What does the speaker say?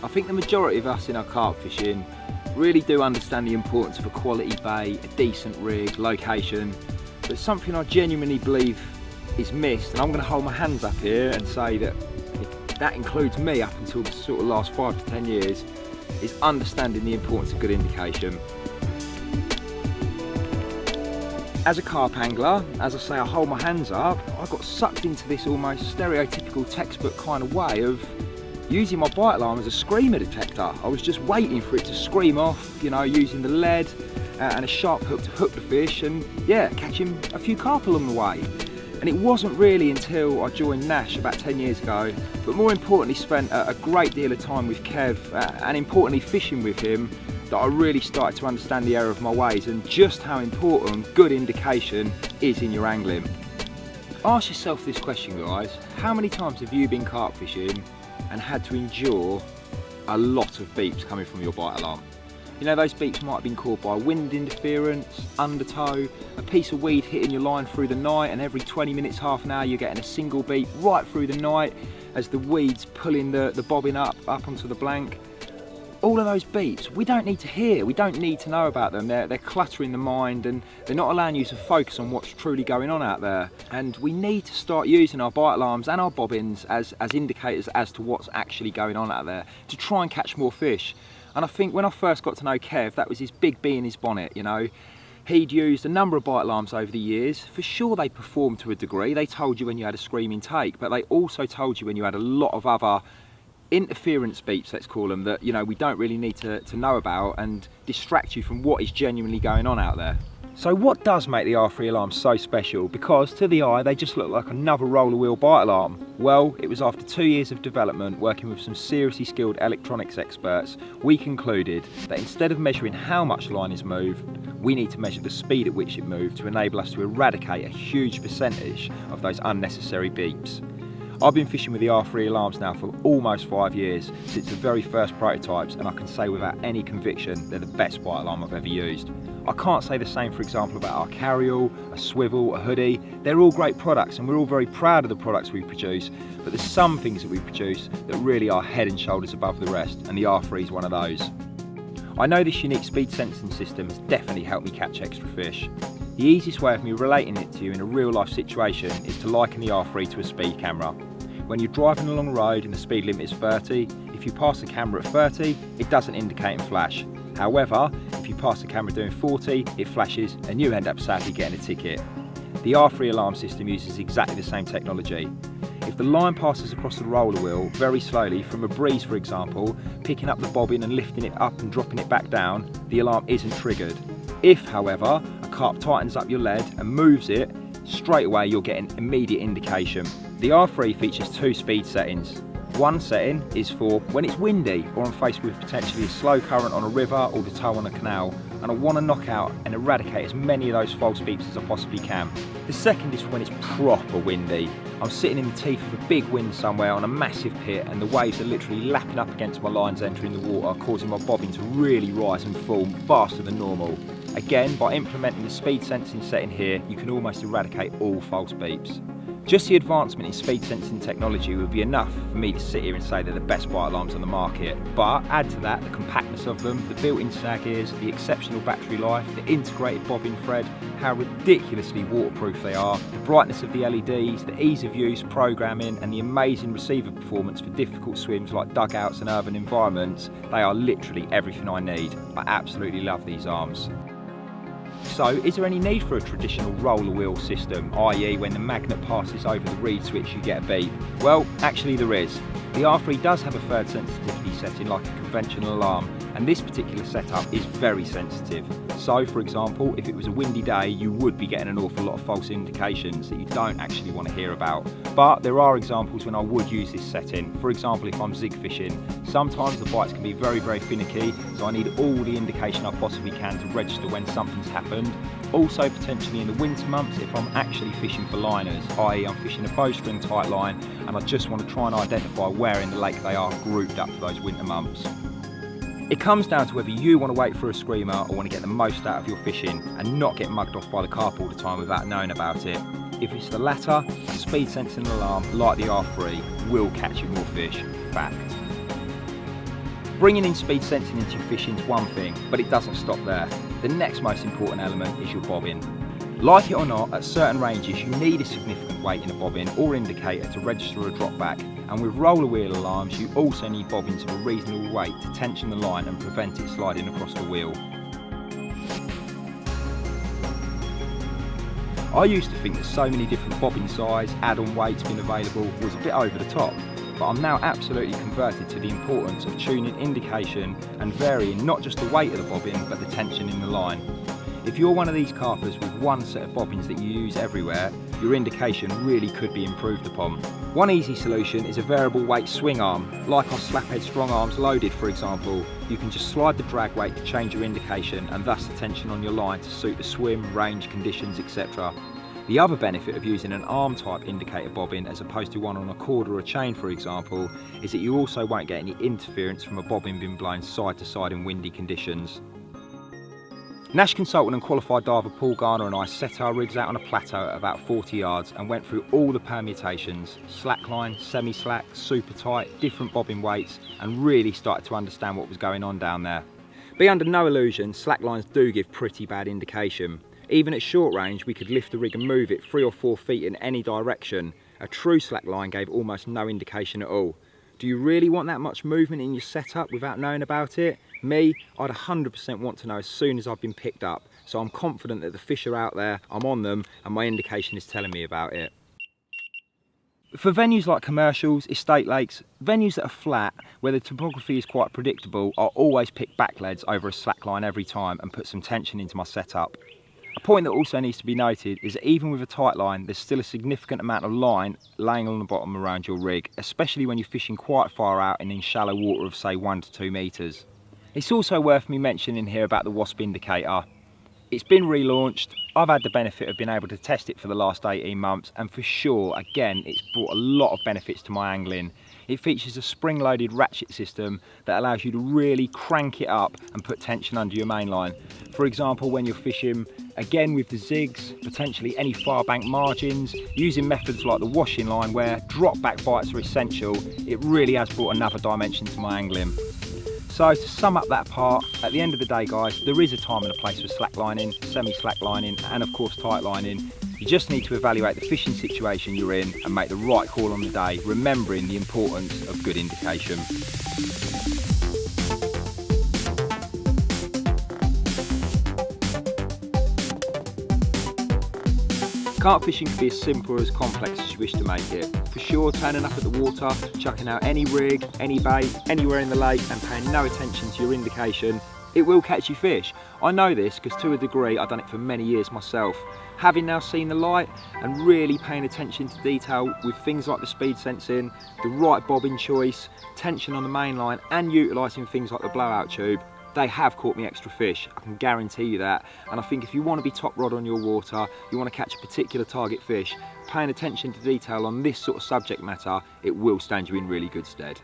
I think the majority of us in our carp fishing really do understand the importance of a quality bait, a decent rig, location, but something I genuinely believe is missed, and I'm going to hold my hands up here and say that that includes me up until the sort of last 5 to 10 years, is understanding the importance of good indication. As a carp angler, as I say, I hold my hands up, I got sucked into this almost stereotypical textbook kind of way of using my bite alarm as a screamer detector. I was just waiting for it to scream off, you know, using the lead and a sharp hook to hook the fish and, yeah, catching a few carp along the way. And it wasn't really until I joined Nash about 10 years ago, but more importantly spent a great deal of time with Kev and importantly fishing with him, that I really started to understand the error of my ways and just how important good indication is in your angling. Ask yourself this question, guys: how many times have you been carp fishing and had to endure a lot of beeps coming from your bite alarm? You know, those beeps might have been caused by wind interference, undertow, a piece of weed hitting your line through the night, and every 20 minutes, half an hour, you're getting a single beep right through the night as the weed's pulling the bobbin up onto the blank. All of those beeps, we don't need to hear, we don't need to know about them. They're cluttering the mind and they're not allowing you to focus on what's truly going on out there. And we need to start using our bite alarms and our bobbins as indicators as to what's actually going on out there to try and catch more fish. And I think when I first got to know Kev, that was his big bee in his bonnet, you know. He'd used a number of bite alarms over the years. For sure they performed to a degree. They told you when you had a screaming take, but they also told you when you had a lot of other interference beeps, let's call them, that, you know, we don't really need to know about and distract you from what is genuinely going on out there. So what does make the R3 alarms so special? Because to the eye they just look like another roller wheel bite alarm. Well, it was after 2 years of development, working with some seriously skilled electronics experts, we concluded that instead of measuring how much line is moved, we need to measure the speed at which it moved to enable us to eradicate a huge percentage of those unnecessary beeps. I've been fishing with the R3 alarms now for almost 5 years, since the very first prototypes, and I can say without any conviction they're the best bite alarm I've ever used. I can't say the same, for example, about our carryall, a swivel, a hoodie. They're all great products and we're all very proud of the products we produce, but there's some things that we produce that really are head and shoulders above the rest, and the R3 is one of those. I know this unique speed sensing system has definitely helped me catch extra fish. The easiest way of me relating it to you in a real life situation is to liken the R3 to a speed camera. When you're driving along the road and the speed limit is 30, if you pass the camera at 30, it doesn't indicate and flash. However, if you pass the camera doing 40, it flashes and you end up sadly getting a ticket. The R3 alarm system uses exactly the same technology. If the line passes across the roller wheel very slowly, from a breeze for example, picking up the bobbin and lifting it up and dropping it back down, the alarm isn't triggered. If, however, a carp tightens up your lead and moves it, straight away you're getting immediate indication. The R3 features 2 speed settings. One setting is for when it's windy or I'm faced with potentially a slow current on a river or the tow on a canal, and I want to knock out and eradicate as many of those false beeps as I possibly can. The second is for when it's proper windy. I'm sitting in the teeth of a big wind somewhere on a massive pit and the waves are literally lapping up against my lines entering the water, causing my bobbin to really rise and fall faster than normal. Again, by implementing the speed sensing setting here, you can almost eradicate all false beeps. Just the advancement in speed sensing technology would be enough for me to sit here and say they're the best bite alarms on the market. But add to that the compactness of them, the built-in sag ears, the exceptional battery life, the integrated bobbin thread, how ridiculously waterproof they are, the brightness of the LEDs, the ease of use, programming, and the amazing receiver performance for difficult swims like dugouts and urban environments. They are literally everything I need. I absolutely love these arms. So, is there any need for a traditional roller wheel system, i.e. when the magnet passes over the reed switch you get a beep? Well, actually there is. The R3 does have a third sensitivity setting like a conventional alarm, and this particular setup is very sensitive. So, for example, if it was a windy day, you would be getting an awful lot of false indications that you don't actually want to hear about. But there are examples when I would use this setting. For example, if I'm zig fishing, sometimes the bites can be very, very finicky, so I need all the indication I possibly can to register when something's happened. Also, potentially in the winter months, if I'm actually fishing for liners, i.e. I'm fishing a bowstring tight line and I just want to try and identify where in the lake they are grouped up for those winter months. It comes down to whether you want to wait for a screamer or want to get the most out of your fishing and not get mugged off by the carp all the time without knowing about it. If it's the latter, a speed sensing alarm like the R3 will catch you more fish. Fact. Bringing in speed sensing into your fishing is one thing, but it doesn't stop there. The next most important element is your bobbin. Like it or not, at certain ranges you need a significant weight in a bobbin or indicator to register a drop back, and with roller wheel alarms you also need bobbins of a reasonable weight to tension the line and prevent it sliding across the wheel. I used to think that so many different bobbin size, add-on weights being available was a bit over the top, but I'm now absolutely converted to the importance of tuning indication and varying not just the weight of the bobbin but the tension in the line. If you're one of these carpers with one set of bobbins that you use everywhere, your indication really could be improved upon. One easy solution is a variable weight swing arm. Like our slaphead strong arms loaded, for example, you can just slide the drag weight to change your indication and thus the tension on your line to suit the swim, range, conditions, etc. The other benefit of using an arm type indicator bobbin as opposed to one on a cord or a chain, for example, is that you also won't get any interference from a bobbin being blown side to side in windy conditions. Nash consultant and qualified diver Paul Garner and I set our rigs out on a plateau at about 40 yards and went through all the permutations, slackline, semi-slack, super tight, different bobbin weights, and really started to understand what was going on down there. Be under no illusion, slacklines do give pretty bad indication. Even at short range we could lift the rig and move it 3 or 4 feet in any direction. A true slackline gave almost no indication at all. Do you really want that much movement in your setup without knowing about it? Me, I'd 100% want to know as soon as I've been picked up, so I'm confident that the fish are out there, I'm on them, and my indication is telling me about it. For venues like commercials, estate lakes, venues that are flat, where the topography is quite predictable, I'll always pick back leads over a slackline every time and put some tension into my setup. A point that also needs to be noted is that even with a tight line, there's still a significant amount of line laying on the bottom around your rig, especially when you're fishing quite far out and in shallow water of say 1 to 2 metres. It's also worth me mentioning here about the wasp indicator. It's been relaunched, I've had the benefit of being able to test it for the last 18 months, and for sure, again, it's brought a lot of benefits to my angling. It features a spring-loaded ratchet system that allows you to really crank it up and put tension under your main line. For example, when you're fishing, again with the zigs, potentially any far bank margins, using methods like the washing line where drop back bites are essential, it really has brought another dimension to my angling. So to sum up that part, at the end of the day guys, there is a time and a place for slacklining, semi-slacklining and of course tight lining. You just need to evaluate the fishing situation you're in and make the right call on the day, remembering the importance of good indication. Carp fishing can be as simple or as complex as you wish to make it. For sure, turning up at the water, chucking out any rig, any bait, anywhere in the lake and paying no attention to your indication, it will catch you fish. I know this because to a degree I've done it for many years myself. Having now seen the light and really paying attention to detail with things like the speed sensing, the right bobbin choice, tension on the main line and utilising things like the blowout tube, they have caught me extra fish, I can guarantee you that. And I think if you want to be top rod on your water, you want to catch a particular target fish, paying attention to detail on this sort of subject matter, it will stand you in really good stead.